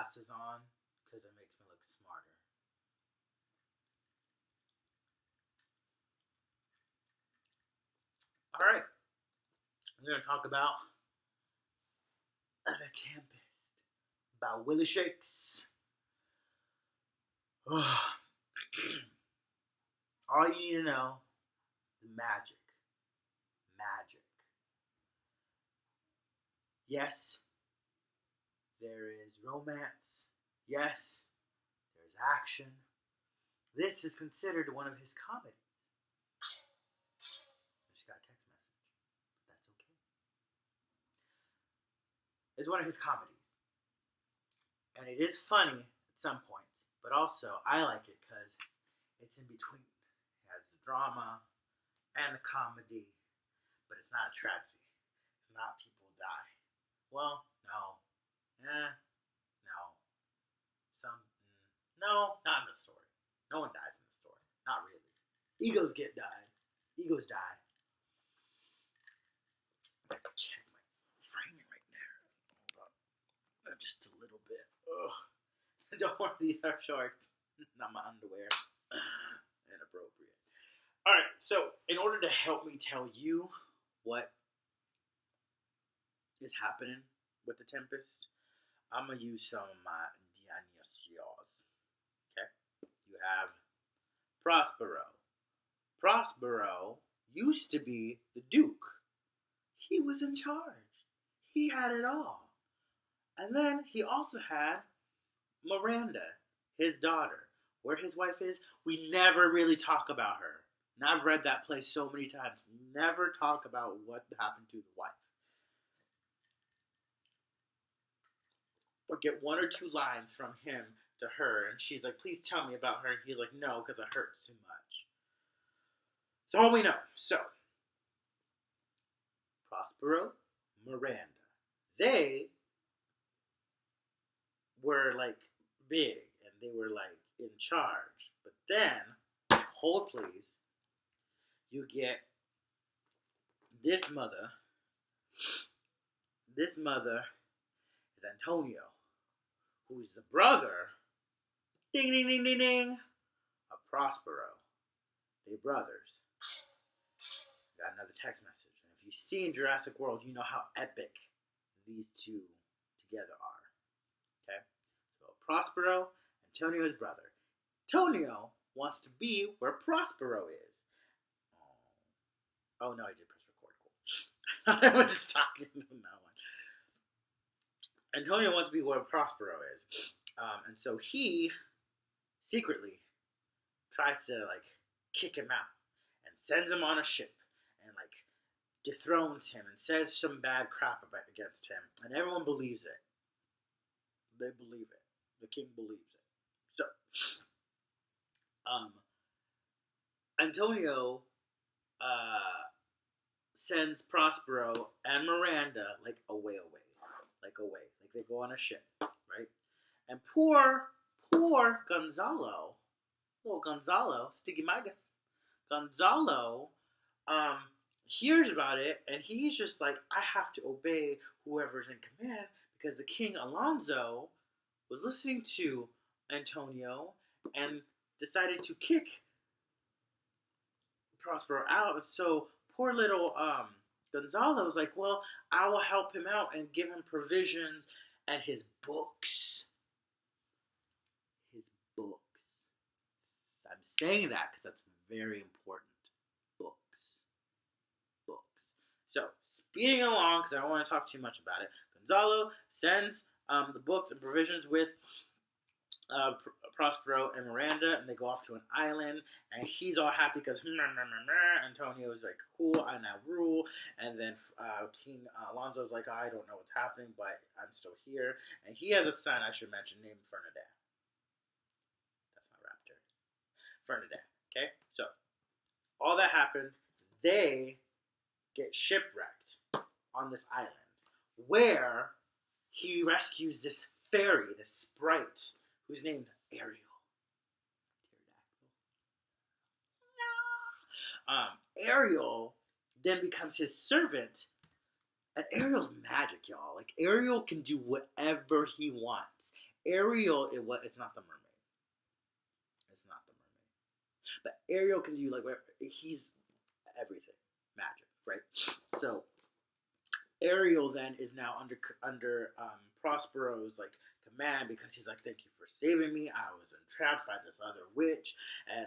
glasses on because it makes me look smarter. Alright, we're going to talk about The Tempest by Willie Shakes. All you need to know is magic. Magic. Yes, there is romance. Yes, there's action. This is considered one of his comedies. I just got a text message, but that's okay. It's one of his comedies. And it is funny at some points, but also I like it because it's in between. It has the drama and the comedy, but it's not a tragedy. It's not people die. Well, no. No. No, not in the story. No one dies in the story. Not really. Egos get died. Egos die. I can check my framing right there. Hold on. Just a little bit. Ugh. Don't worry, these are shorts. Not my underwear. Inappropriate. Alright, so in order to help me tell you what is happening with the Tempest, I'm going to use some of my dinosaurs. Okay? You have Prospero. Prospero used to be the Duke. He was in charge. He had it all. And then he also had Miranda, his daughter. Where his wife is, we never really talk about her. And I've read that play so many times. Never talk about what happened to the wife. Or get one or two lines from him to her, and she's like, please tell me about her. And he's like, no, because it hurts too much. That's all we know. So, Prospero, Miranda. They were like big, and they were like in charge. But then, hold please, you get this mother. This mother is Antonio, who's the brother, ding ding ding ding ding, of Prospero. They brothers. Got another text message. And if you've seen Jurassic World, you know how epic these two together are. Okay? So Prospero, Antonio's brother. Antonio wants to be where Prospero is. Oh no, I did press record. Cool. I was just talking to that one. Antonio wants to be where Prospero is. And so he secretly tries to like kick him out and sends him on a ship and like dethrones him and says some bad crap against him. And everyone believes it. They believe it. The king believes it. So, Antonio sends Prospero and Miranda like away. Like they go on a ship, right? And poor Gonzalo, little Gonzalo, Stigimagus, Gonzalo, hears about it, and he's just like, I have to obey whoever's in command, because the King Alonso was listening to Antonio and decided to kick Prospero out. So poor little Gonzalo was like, well, I will help him out and give him provisions and his books. His books. I'm saying that because that's very important. Books. So, speeding along, because I don't want to talk too much about it, Gonzalo sends the books and provisions with Prospero and Miranda, and they go off to an island, and he's all happy because Antonio's like, cool, I now rule, and then King Alonso's like, I don't know what's happening, but I'm still here, and he has a son, I should mention, named Fernandez. That's my raptor. Fernandez, okay? So, all that happened, they get shipwrecked on this island, where he rescues this fairy, this sprite, who's named Ariel. Ariel then becomes his servant, and Ariel's magic, y'all. Like, Ariel can do whatever he wants. Ariel, it's not the mermaid. It's not the mermaid. But Ariel can do like whatever. He's everything, magic, right? So Ariel then is now under Prospero's like command because he's like, thank you for saving me. I was entrapped by this other witch, and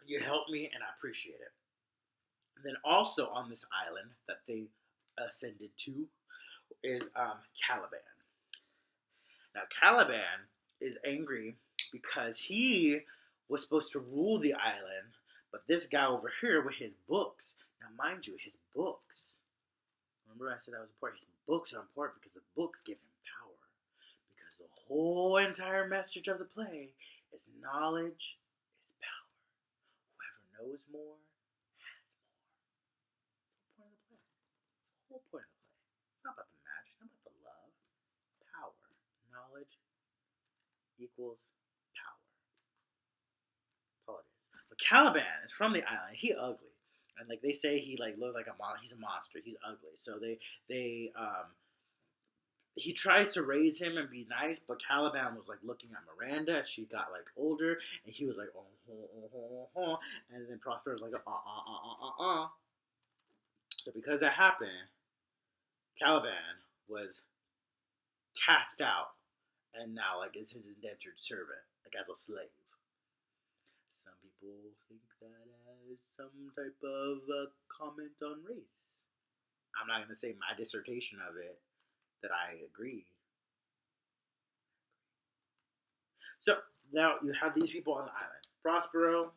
you helped me, and I appreciate it. And then also on this island that they ascended to is Caliban. Now Caliban is angry because he was supposed to rule the island, but this guy over here with his books. Now, mind you, his books. Remember, I said that was important. His books are important because the books give him power. Because the whole entire message of the play is knowledge is power. Whoever knows more has more. That's the point of the play. The whole point of the play. It's not about the magic. It's not about the love. Power. Knowledge equals power. That's all it is. But Caliban is from the island. He ugly. And like they say, he like looks like he's a monster. He's ugly. So he tries to raise him and be nice, but Caliban was like looking at Miranda as she got like older, and he was like and then Prosper was like So because that happened, Caliban was cast out, and now like is his indentured servant, like as a slave. Some people think that as some type of comment on race. I'm not going to say my dissertation of it that I agree. So now you have these people on the island: Prospero,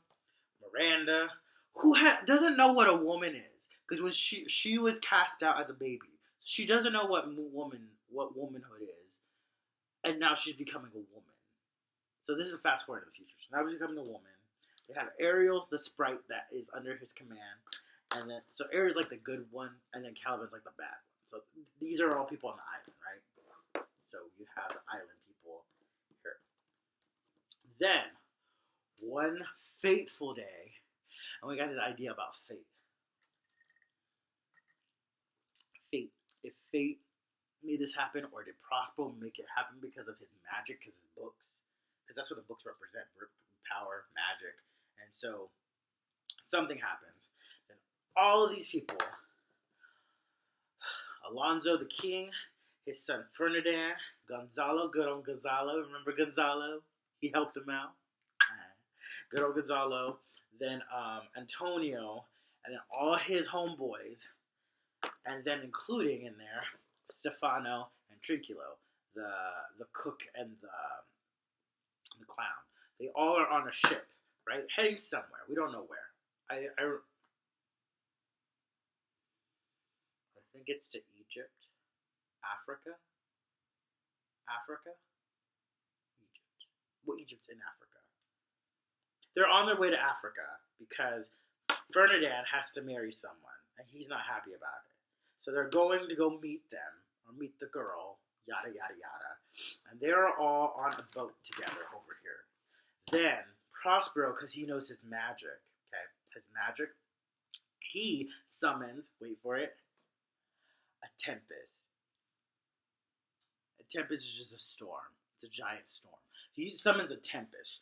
Miranda, who doesn't know what a woman is, because when she was cast out as a baby, she doesn't know what womanhood is, and now she's becoming a woman. So this is a fast forward to the future. So now she's becoming a woman. They have Ariel, the sprite that is under his command, and then so Ariel's like the good one, and then Caliban's like the bad one. So these are all people on the island, right? So you have the island people here. Then one fateful day, and we got this idea about fate. Fate. If fate made this happen, or did Prospero make it happen because of his magic, because his books, because that's what the books represent: power, magic. And so something happens. Then all of these people, Alonso the king, his son Ferdinand, Gonzalo, good old Gonzalo. Remember Gonzalo? He helped him out. Good old Gonzalo. Then Antonio, and then all his homeboys, and then including in there Stefano and Trinculo, the cook and the clown. They all are on a ship, right? Heading somewhere. We don't know where. I think it's to Egypt. Africa? Egypt. Well, Egypt's in Africa. They're on their way to Africa because Ferdinand has to marry someone, and he's not happy about it. So they're going to go meet them, or meet the girl, yada, yada, yada. And they're all on a boat together over here. Then Prospero, because he knows his magic, he summons, wait for it, a tempest. A tempest is just a storm. It's a giant storm. He summons a tempest.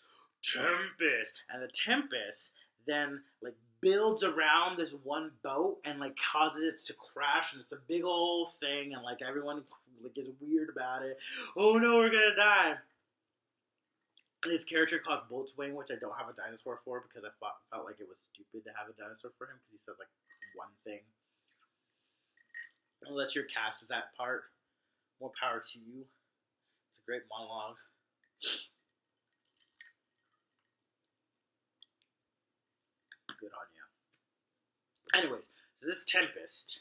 And the tempest then like builds around this one boat and like causes it to crash, and it's a big old thing, and like everyone like is weird about it. Oh no, we're gonna die. And his character calls Boatswain, which I don't have a dinosaur for because I felt like it was stupid to have a dinosaur for him because he says like one thing. Unless your cast is that part, more power to you. It's a great monologue. Good on you. Anyways, so this Tempest,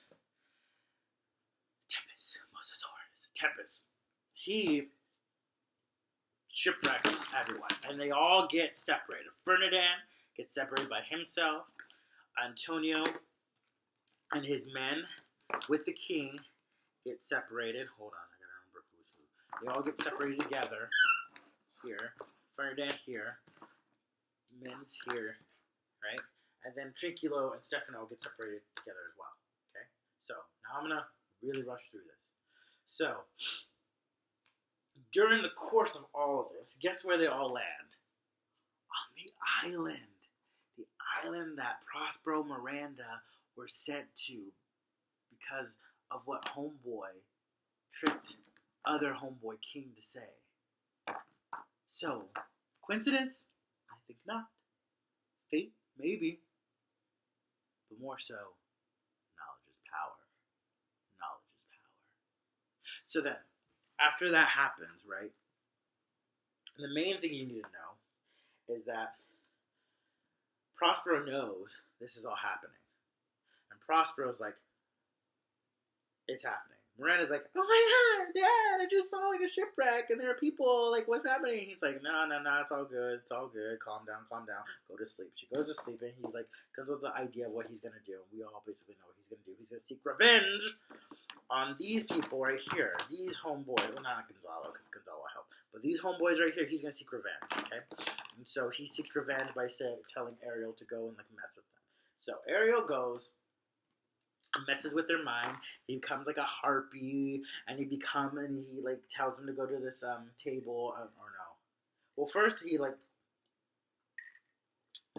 he shipwrecks everyone, and they all get separated. Ferdinand gets separated by himself. Antonio and his men with the king get separated. Hold on, I gotta remember who's who. They all get separated together. Here, Ferdinand here, men's here, right? And then Trinculo and Stefano get separated together as well. Okay, so now I'm gonna really rush through this. So During the course of all of this, guess where they all land? On the island. The island that Prospero Miranda were sent to because of what Homeboy tricked other Homeboy King to say. So, coincidence? I think not. Fate? Maybe. But more so, knowledge is power. Knowledge is power. So then, after that happens, right? The main thing you need to know is that Prospero knows this is all happening. And Prospero's like, it's happening. Miranda's like, oh my god, Dad, I just saw like a shipwreck and there are people, like, what's happening? He's like, no, it's all good, calm down, go to sleep. She goes to sleep and he like comes with the idea of what he's gonna do. We all basically know what he's gonna do. He's gonna seek revenge on these people right here. These homeboys, well, not Gonzalo, because Gonzalo helped, but these homeboys right here, he's gonna seek revenge, okay? And so he seeks revenge by telling Ariel to go and like mess with them. So Ariel goes, messes with their mind. He becomes like a harpy, and he like tells them to go to this table, or no. Well, first he like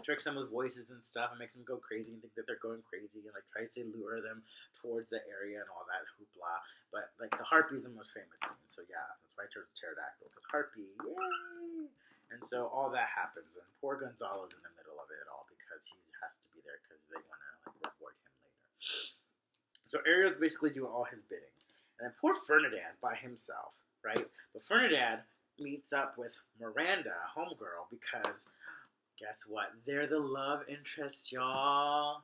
tricks them with voices and stuff, and makes them go crazy and think that they're going crazy, and like tries to lure them towards the area and all that hoopla. But like the harpy is the most famous scene, so yeah, that's why I chose pterodactyl, because harpy, yay! And so all that happens, and poor Gonzalo's in the middle of it all because he has to be there because they want to like reward him later. So Ariel's basically doing all his bidding. And then poor Fernandad's by himself, right? But Fernandad meets up with Miranda, homegirl, because guess what? They're the love interest, y'all.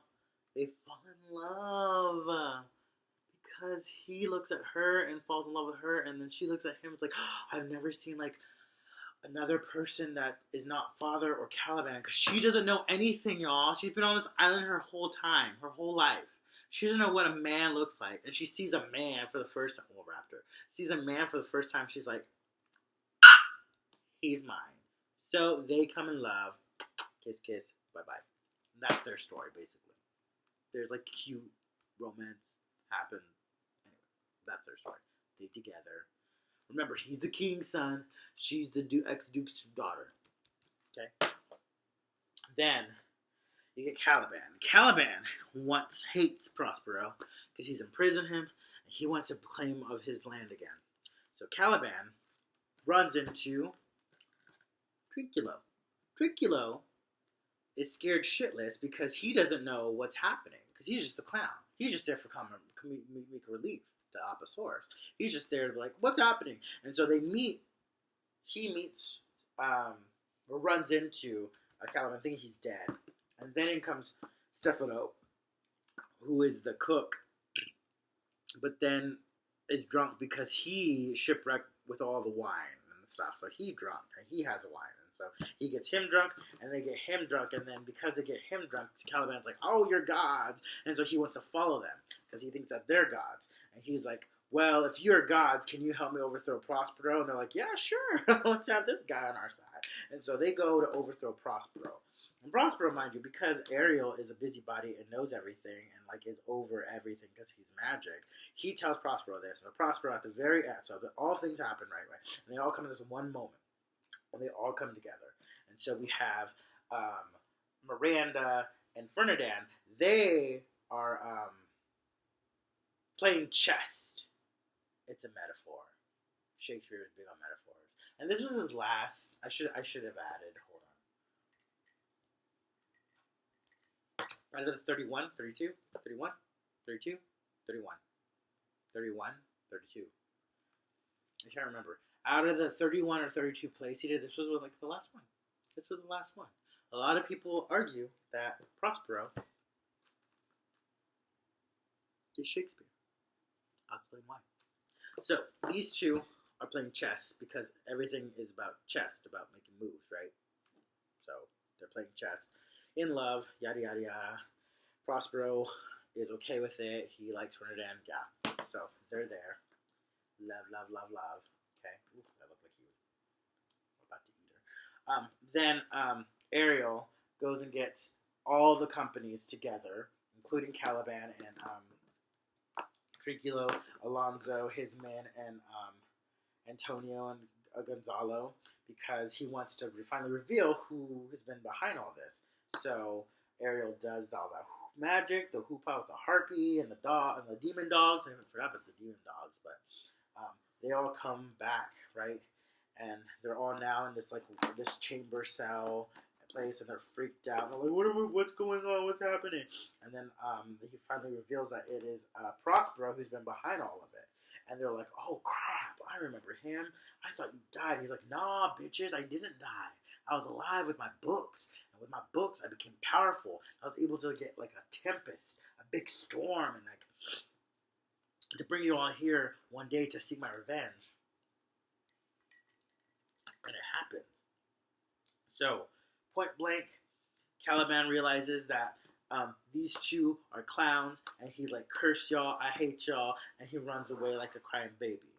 They fall in love. Because he looks at her and falls in love with her, and then she looks at him. It's like, oh, I've never seen like another person that is not Father or Caliban, because she doesn't know anything, y'all. She's been on this island her whole time, her whole life. She doesn't know what a man looks like. And she sees a man for the first time. Well, Raptor. Sees a man for the first time. She's like, he's mine. So they come in love. Kiss, kiss. Bye-bye. That's their story, basically. There's like cute romance happen. Anyway, that's their story. They together. Remember, he's the king's son. She's the ex-duke's daughter. Okay? Then you get Caliban. Caliban hates Prospero because he's imprisoned him and he wants a claim of his land again. So Caliban runs into Trinculo. Trinculo is scared shitless because he doesn't know what's happening because he's just the clown. He's just there for comic relief to Aposaurus. He's just there to be like, what's happening? And so they meet. He meets, runs into Caliban thinking he's dead. And then in comes Stefano, who is the cook, but then is drunk because he shipwrecked with all the wine and stuff. So he drunk, and he has a wine. And so he gets him drunk, and they get him drunk. And then because they get him drunk, Caliban's like, oh, you're gods. And so he wants to follow them because he thinks that they're gods. And he's like, well, if you're gods, can you help me overthrow Prospero? And they're like, yeah, sure. Let's have this guy on our side. And so they go to overthrow Prospero. And Prospero, mind you, because Ariel is a busybody and knows everything and like is over everything because he's magic, he tells Prospero this. So Prospero at the very end, so all things happen right away, and they all come in this one moment, and they all come together. And so we have Miranda and Fernandad. They are playing chess. It's a metaphor. Shakespeare was big on metaphors, and this was his last. I should have added. Hold on. Out of the 31, 32, 31, 32, 31, 31, 32. I can't remember. Out of the 31 or 32 plays he did, this was like the last one. This was the last one. A lot of people argue that Prospero is Shakespeare. I'll explain why. So, these two are playing chess because everything is about chess, about making moves, right? So, they're playing chess. In love, yada, yada, yada. Prospero is okay with it. He likes Fernandad, yeah. So, they're there. Love, love, love, love. Okay. Ooh, that looked like he was about to eat her. Then, Ariel goes and gets all the companies together, including Caliban and, Trinculo, Alonso, his men, and Antonio and Gonzalo because he wants to finally reveal who has been behind all this. So Ariel does all that magic, the hoopah with the harpy and the dog and the demon dogs. I even forgot about the demon dogs, but they all come back, right? And they're all now in this chamber cell place, and they're freaked out. They're like, what's going on? What's happening? And then he finally reveals that it is Prospero who's been behind all of it. And they're like, oh crap, I remember him. I thought you died. He's like, nah, bitches, I didn't die. I was alive with my books. And with my books, I became powerful. I was able to get like a tempest, a big storm, and like to bring you all here one day to seek my revenge. And it happens. So, point blank, Caliban realizes that these two are clowns, and he like, curse y'all, I hate y'all, and he runs away like a crying baby.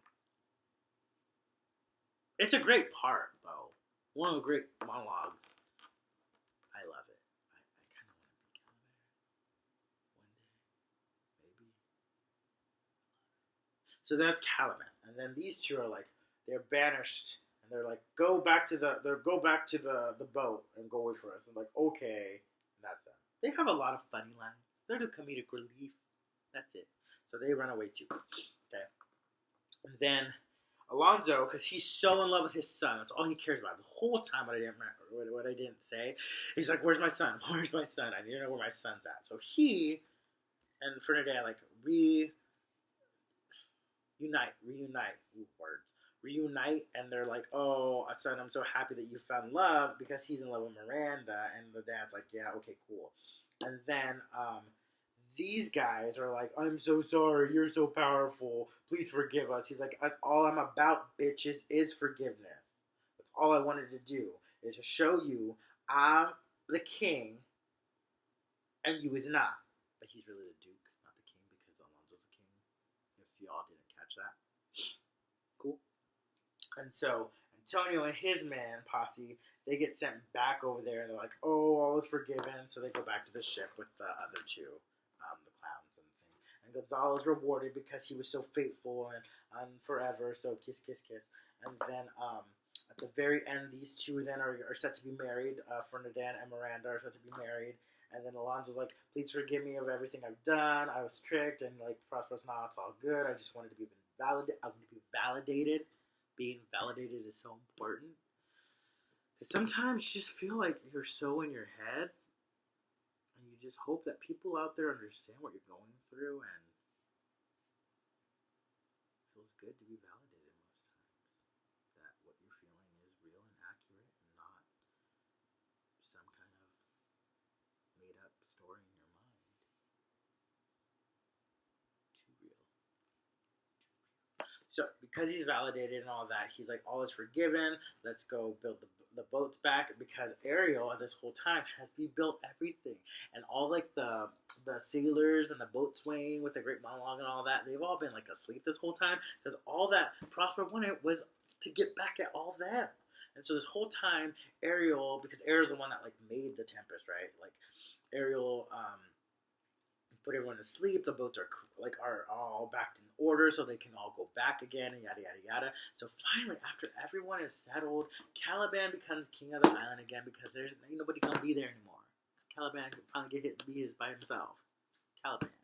It's a great part, though. One of the great monologues. I love it. I kind of want to be Caliban one day, maybe. So that's Caliban, and then these two are like, they're banished. And they're like, go back to the boat and go wait for us. I'm like, okay, and that's them. They have a lot of funny lines. They're the comedic relief. That's it. So they run away too. Okay. And then Alonzo, because he's so in love with his son, that's all he cares about. The whole time, what I didn't say, he's like, where's my son? Where's my son? I need to know where my son's at. So he and Fernandez like reunite, and they're like, oh, son, I'm so happy that you found love, because he's in love with Miranda, and the dad's like, yeah, okay, cool. And then these guys are like, I'm so sorry, you're so powerful, please forgive us. He's like, that's all I'm about, bitches, is forgiveness. That's all I wanted to do, is to show you I'm the king, and you is not. But he's really the duke, not the king, because Alonzo's the king, if y'all didn't catch that. Cool. And so Antonio and his man posse, they get sent back over there, and they're like, oh, all is forgiven. So they go back to the ship with the other two, the clowns and thing. And Gonzalo's rewarded because he was so faithful and forever. So kiss, kiss, kiss. And then at the very end, these two then are set to be married. Fernandez and Miranda are set to be married. And then Alonzo's like, please forgive me of everything I've done. I was tricked. And like, Prospero's, nah, it's all good. I just wanted to be validated. I want to be validated. Being validated is so important. Because sometimes you just feel like you're so in your head, and you just hope that people out there understand what you're going through, and it feels good to be validated most times. That what you're feeling is real and accurate, and not some kind of made up story in your mind. Too real. So, because he's validated and all that, he's like, all is forgiven. Let's go build the boats back. Because Ariel, this whole time, has rebuilt everything. And all, like, the sailors and the boatswain with the great monologue and all that, they've all been, like, asleep this whole time. Because all that Prospero wanted was to get back at all them. And so this whole time, Ariel, because Ariel's the one that, like, made the Tempest, right? Like, Ariel, put everyone to sleep. The boats are all back in order, so they can all go back again, and yada yada yada. So finally, after everyone is settled, Caliban becomes king of the island again, because there's ain't nobody gonna be there anymore. Caliban can finally get hit and be his by himself. Caliban.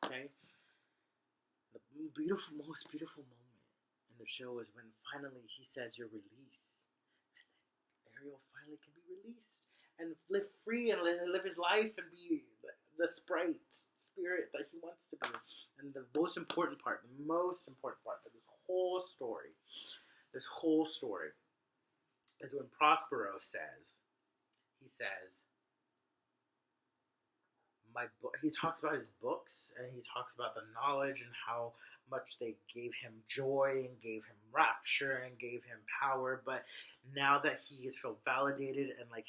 Okay. The most beautiful moment in the show is when finally he says you're released, and Ariel finally can be released and live free and live his life and be the spirit that he wants to be. And the most important part of this whole story is when Prospero says, he talks about his books, and he talks about the knowledge and how much they gave him joy and gave him rapture and gave him power. But now that he has felt validated and like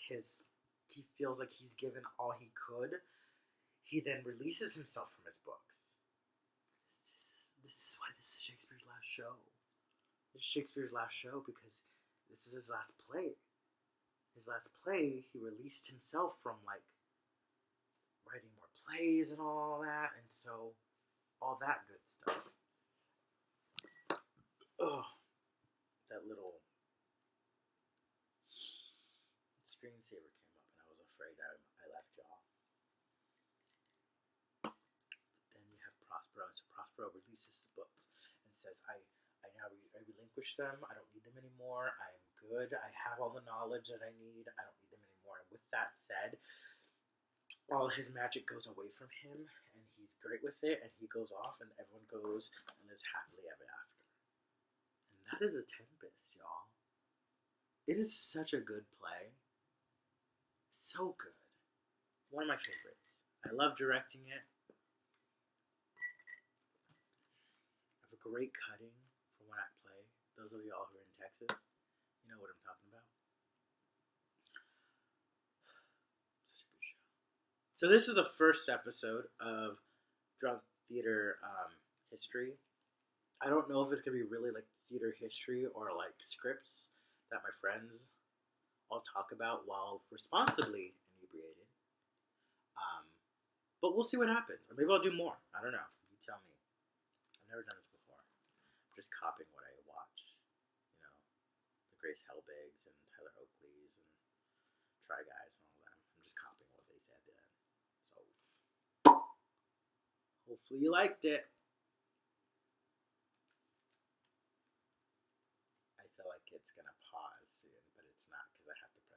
he feels like he's given all he could, he then releases himself from his books. This is why this is Shakespeare's last show. This is Shakespeare's last show because this is his last play. His last play, he released himself from like writing more plays and all that, and so all that good stuff. Ugh. that little screensaver came up, and I was afraid I left y'all. But then you have Prospero, and so Prospero releases the books and says, I relinquish them. I don't need them anymore. I am good. I have all the knowledge that I need. I don't need them anymore. And with that said, all his magic goes away from him, and he's great with it, and he goes off, and everyone goes and lives happily ever after. And that is a Tempest, y'all. It is such a good play. So good. One of my favorites. I love directing it. I have a great cutting for when I play. Those of y'all who are in Texas, you know what I'm talking about. Such a good show. So this is the first episode of Drunken Theatre History. I don't know if it's going to be really like theater history or like scripts that my friends all talk about while responsibly inebriated. But we'll see what happens. Or maybe I'll do more. I don't know. You tell me. I've never done this before. I'm just copying what I watch. You know, the Grace Helbigs and Tyler Oakleys and Try Guys and all them. I'm just copying what they said then. So, hopefully you liked it. I feel like it's going to pause soon, but it's not because I have to press